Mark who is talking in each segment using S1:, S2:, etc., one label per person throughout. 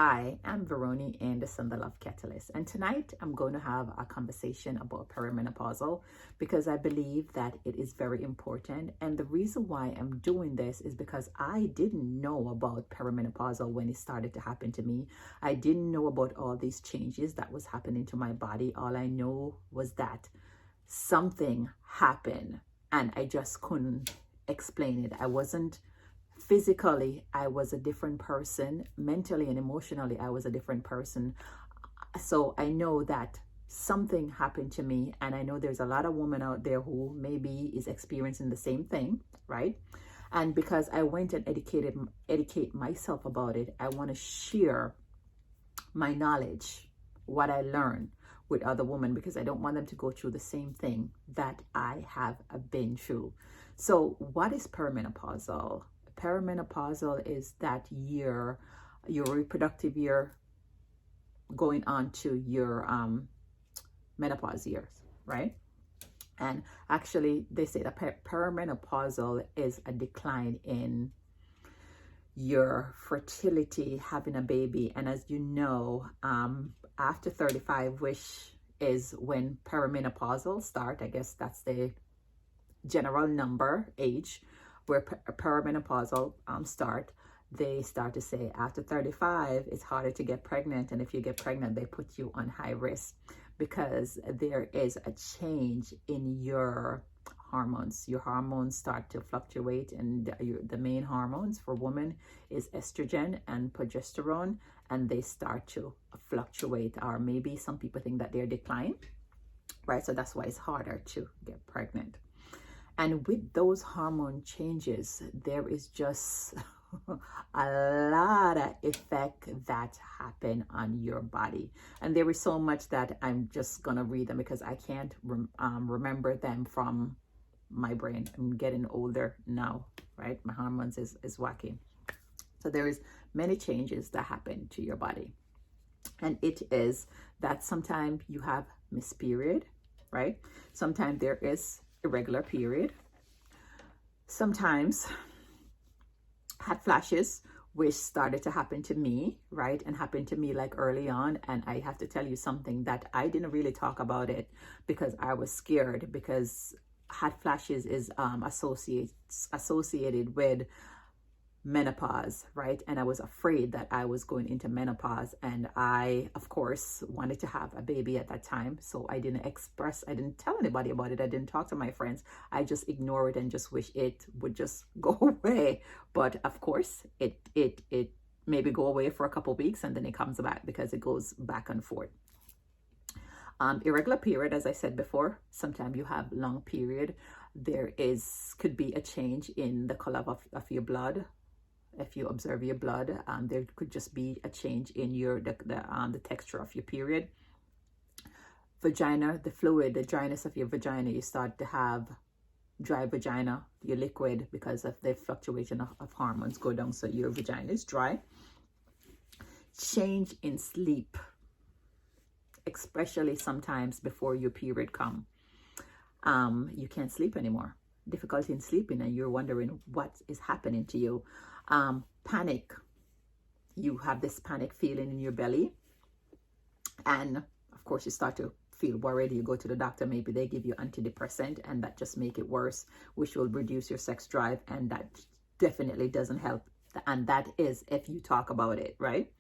S1: Hi, I'm Veroni Anderson, the Love Catalyst, and tonight I'm going to have a conversation about perimenopausal because I believe that it is very important. And the reason why I'm doing this is because I didn't know about perimenopausal when it started to happen to me. I didn't know about all these changes that was happening to my body. All I know was that something happened and I just couldn't explain it. Physically, I was a different person. Mentally and emotionally, I was a different person. So I know that something happened to me, and I know there's a lot of women out there who maybe is experiencing the same thing, right? And because I went and educate myself about it, I want to share my knowledge, what I learned with other women, because I don't want them to go through the same thing that I have been through. So what is perimenopausal? Perimenopausal is that year, your reproductive year going on to your menopause years, right? And actually they say that perimenopausal is a decline in your fertility, having a baby. And as you know, after 35, which is when perimenopausal start, I guess that's the general number age where perimenopausal start. They start to say after 35 it's harder to get pregnant, and if you get pregnant they put you on high risk because there is a change in your hormones. Your hormones start to fluctuate, and the main hormones for women is estrogen and progesterone, and they start to fluctuate, or maybe some people think that they're declined, right? So that's why it's harder to get pregnant. And with those hormone changes, there is just a lot of effect that happen on your body. And there is so much that I'm just going to read them because I can't remember them from my brain. I'm getting older now, right? My hormones is wacky. So there is many changes that happen to your body. And it is that sometimes you have missed period, right? Sometimes there is irregular period. Sometimes hot flashes, which started to happen to me, right? And happened to me like early on. And I have to tell you something that I didn't really talk about it because I was scared, because hot flashes is associated with menopause, right? And I was afraid that I was going into menopause, and I of course wanted to have a baby at that time, so I didn't tell anybody about it. I didn't talk to my friends. I just ignored it and just wish it would just go away. But of course it maybe go away for a couple of weeks and then it comes back because it goes back and forth. Irregular period, as I said before, sometimes you have long period. There could be a change in the color of your blood. If you observe your blood, there could just be a change in the texture of your period. Vagina, the fluid, the dryness of your vagina, you start to have dry vagina, your liquid, because of the fluctuation of hormones go down, so your vagina is dry. Change in sleep, especially sometimes before your period come. You can't sleep anymore. Difficulty in sleeping, and you're wondering what is happening to you. Panic. You have this panic feeling in your belly, and of course you start to feel worried. You go to the doctor, maybe they give you antidepressant, and that just make it worse, which will reduce your sex drive, and that definitely doesn't help. And that is if you talk about it, right?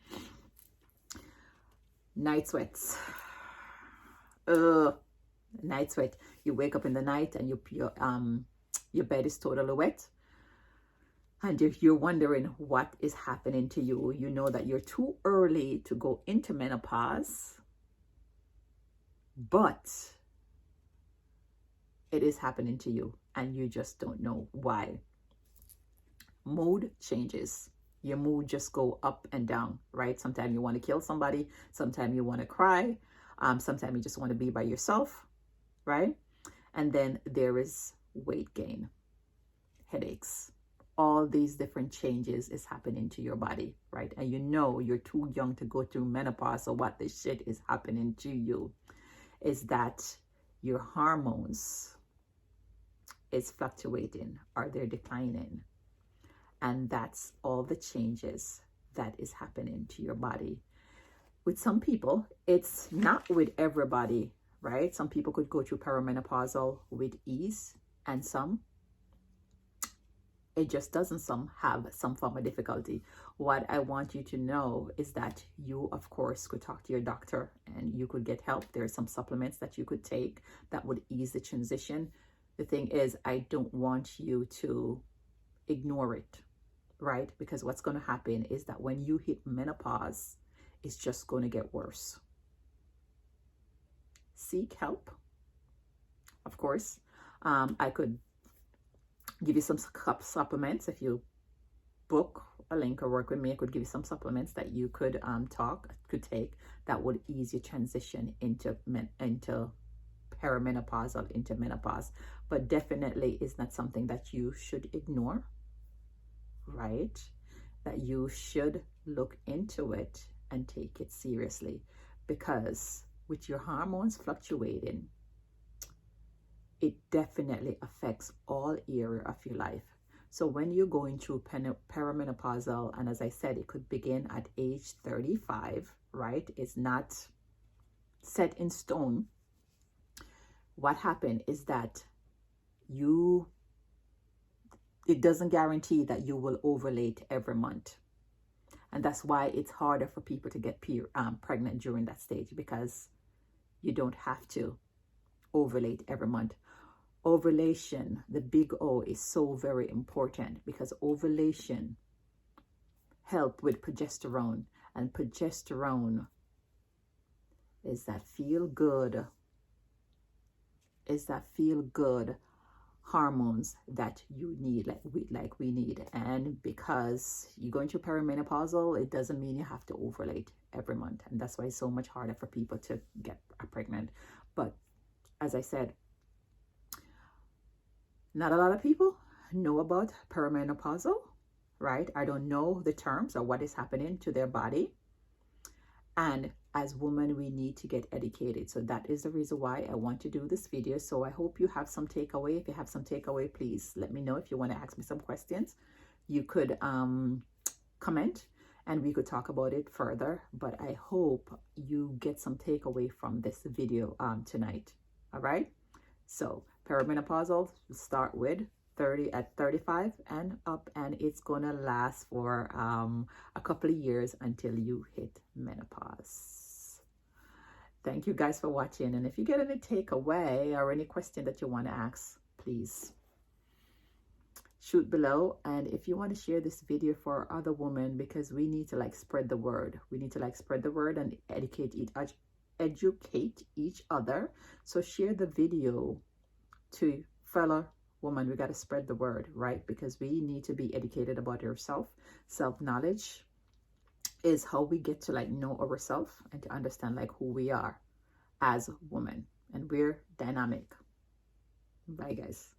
S1: Night sweats. Night sweat. You wake up in the night and your bed is totally wet, and if you're wondering what is happening to you, you know that you're too early to go into menopause, but it is happening to you and you just don't know why. Mood changes. Your mood just go up and down, right? Sometimes you want to kill somebody, sometimes you want to cry, sometimes you just want to be by yourself, right? And then there is weight gain, headaches. All these different changes is happening to your body, right? And you know you're too young to go through menopause. So what this shit is happening to you is that your hormones is fluctuating, or they're declining. And that's all the changes that is happening to your body. With some people, it's not with everybody, right? Some people could go through perimenopausal with ease, and some it just doesn't. Some have some form of difficulty. What I want you to know is that you, of course, could talk to your doctor and you could get help. There are some supplements that you could take that would ease the transition. The thing is, I don't want you to ignore it, right? Because what's going to happen is that when you hit menopause, it's just going to get worse. Seek help. Of course, I could give you some supplements. If you book a link or work with me, I could give you some supplements that you could take that would ease your transition into perimenopausal, into menopause. But definitely is not something that you should ignore, right? That you should look into it and take it seriously, because with your hormones fluctuating, it definitely affects all area of your life. So when you're going through perimenopausal, and as I said, it could begin at age 35, right? It's not set in stone. What happened is that it doesn't guarantee that you will ovulate every month. And that's why it's harder for people to get pregnant during that stage, because you don't have to ovulate every month. Ovulation, the big O, is so very important, because ovulation helps with progesterone, and progesterone is that feel good hormones that you need, like we need. And because you're going through perimenopausal, it doesn't mean you have to ovulate every month, and that's why it's so much harder for people to get pregnant. But as I said, not a lot of people know about perimenopausal, right? I don't know the terms or what is happening to their body. And as women, we need to get educated. So that is the reason why I want to do this video. So I hope you have some takeaway. If you have some takeaway, please let me know. If you want to ask me some questions, you could comment and we could talk about it further. But I hope you get some takeaway from this video tonight. All right. So perimenopausal start with 35 and up, and it's gonna last for a couple of years until you hit menopause. Thank you guys for watching, and if you get any takeaway or any question that you want to ask, please shoot below. And if you want to share this video for other women, because we need to spread the word. We need to spread the word and educate each other. So share the video to fellow women. We got to spread the word, right? Because we need to be educated about ourselves. Self-knowledge is how we get to know ourselves and to understand who we are as women, and we're dynamic. Bye guys.